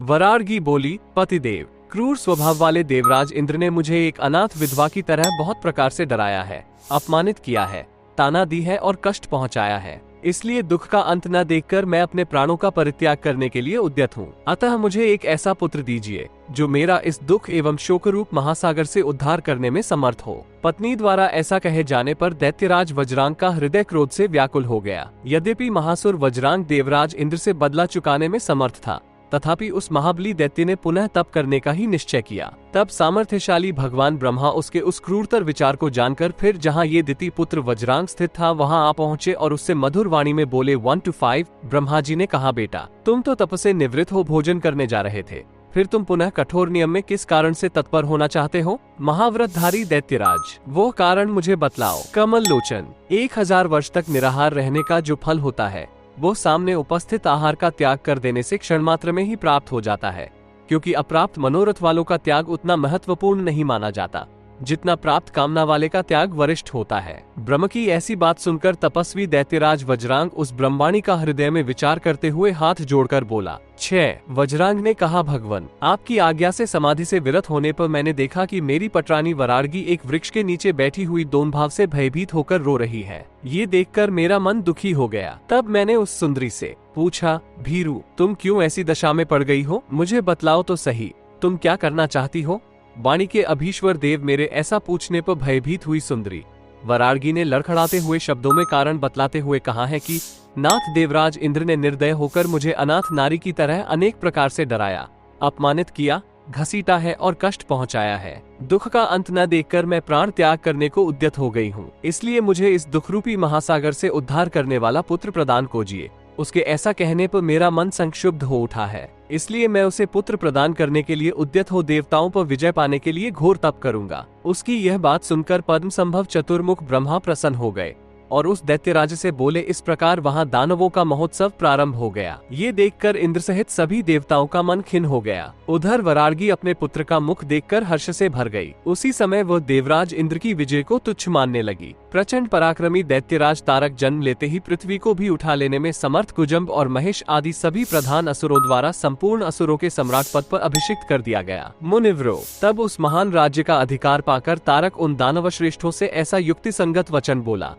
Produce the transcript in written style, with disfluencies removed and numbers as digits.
वरार्गी बोली, पतिदेव, क्रूर स्वभाव वाले देवराज इंद्र ने मुझे एक अनाथ विधवा की तरह बहुत प्रकार से डराया है, अपमानित किया है, ताना दी है और कष्ट पहुंचाया है। इसलिए दुख का अंत न देखकर मैं अपने प्राणों का परित्याग करने के लिए उद्यत हूँ। अतः मुझे एक ऐसा पुत्र दीजिए जो मेरा इस दुख एवं शोक रूप महासागर से उद्धार करने में समर्थ हो। पत्नी द्वारा ऐसा कहे जाने पर दैत्यराज वज्रांग का हृदय क्रोध से व्याकुल हो गया। यद्यपि महासुर वज्रांग देवराज इंद्र से बदला चुकाने में समर्थ था, तथापि उस महाबली दैत्य ने पुनः तप करने का ही निश्चय किया। तब सामर्थ्यशाली भगवान ब्रह्मा उसके उस क्रूरतर विचार को जानकर फिर जहाँ ये दिति पुत्र वज्रांग स्थित था वहाँ आ पहुँचे और उससे मधुर वाणी में बोले 1 to 5। ब्रह्मा जी ने कहा, बेटा तुम तो तप से निवृत्त हो भोजन करने जा रहे थे, फिर तुम पुनः कठोर नियम में किस कारण से तत्पर होना चाहते हो? महाव्रतधारी दैत्यराज, वो कारण मुझे बतलाओ। कमल लोचन, 1000 वर्ष तक निराहार रहने का जो फल होता है वो सामने उपस्थित आहार का त्याग कर देने से क्षण मात्र में ही प्राप्त हो जाता है, क्योंकि अप्राप्त मनोरथ वालों का त्याग उतना महत्वपूर्ण नहीं माना जाता जितना प्राप्त कामना वाले का त्याग वरिष्ठ होता है। ब्रह्म की ऐसी बात सुनकर तपस्वी दैत्यराज वज्रांग उस ब्रह्मवाणी का हृदय में विचार करते हुए हाथ जोड़कर बोला। 6 वज्रांग ने कहा, भगवान आपकी आज्ञा से समाधि से विरत होने पर मैंने देखा कि मेरी पटरानी वरार्गी एक वृक्ष के नीचे बैठी हुई दोन भाव से भयभीत होकर रो रही है। ये देखकर मेरा मन दुखी हो गया। तब मैंने उस सुंदरी से पूछा, भीरू तुम क्यों ऐसी दशा में पड़ गई हो? मुझे बतलाओ तो सही, तुम क्या करना चाहती हो? वाणी के अभीश्वर देव मेरे ऐसा पूछने पर भयभीत हुई सुंदरी वरार्गी ने लड़खड़ाते हुए शब्दों में कारण बतलाते हुए कहा है कि नाथ देवराज इंद्र ने निर्दय होकर मुझे अनाथ नारी की तरह अनेक प्रकार से डराया, अपमानित किया, घसीटा है और कष्ट पहुंचाया है। दुख का अंत न देखकर मैं प्राण त्याग करने को उद्यत हो गई हूँ। इसलिए मुझे इस दुखरूपी महासागर से उद्धार करने वाला पुत्र प्रदान कीजिए। उसके ऐसा कहने पर मेरा मन संक्षुब्ध हो उठा है, इसलिए मैं उसे पुत्र प्रदान करने के लिए उद्यत हो देवताओं पर विजय पाने के लिए घोर तप करूंगा। उसकी यह बात सुनकर पद्म संभव चतुर्मुख ब्रह्मा प्रसन्न हो गए और उस दैत्यराज से बोले। इस प्रकार वहां दानवों का महोत्सव प्रारंभ हो गया। ये देखकर इंद्र सहित सभी देवताओं का मन खिन्न हो गया। उधर वरार्गी अपने पुत्र का मुख देखकर हर्ष से भर गई। उसी समय वह देवराज इंद्र की विजय को तुच्छ मानने लगी। प्रचंड पराक्रमी दैत्यराज तारक जन्म लेते ही पृथ्वी को भी उठा लेने में समर्थ कुजम्ब और महेश आदि सभी प्रधान असुरों द्वारा संपूर्ण असुरों के सम्राट पद पर अभिषिक्त कर दिया गया। मुनिवरों, तब उस महान राज्य का अधिकार पाकर तारक उन दानव श्रेष्ठों से ऐसा युक्ति संगत वचन बोला।